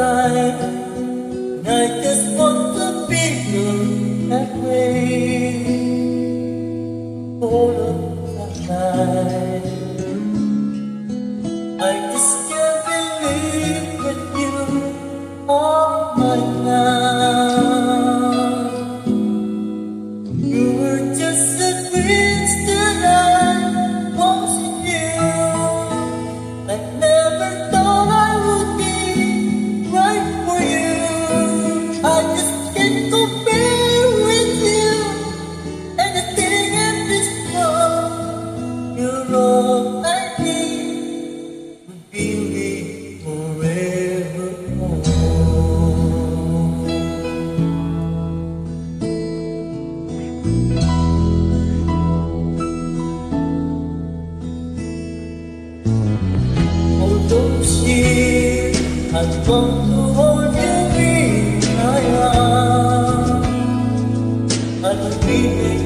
right, and I just want to be good that way all of the time. I just can't believe that you are mine now. You were just a dreams that I was in you. I never thought I would be right for you. I just can't compare with you. Anything in this world, you're all I need. Would be with forevermore. All those years I've gone to hold you in my arms. I don't really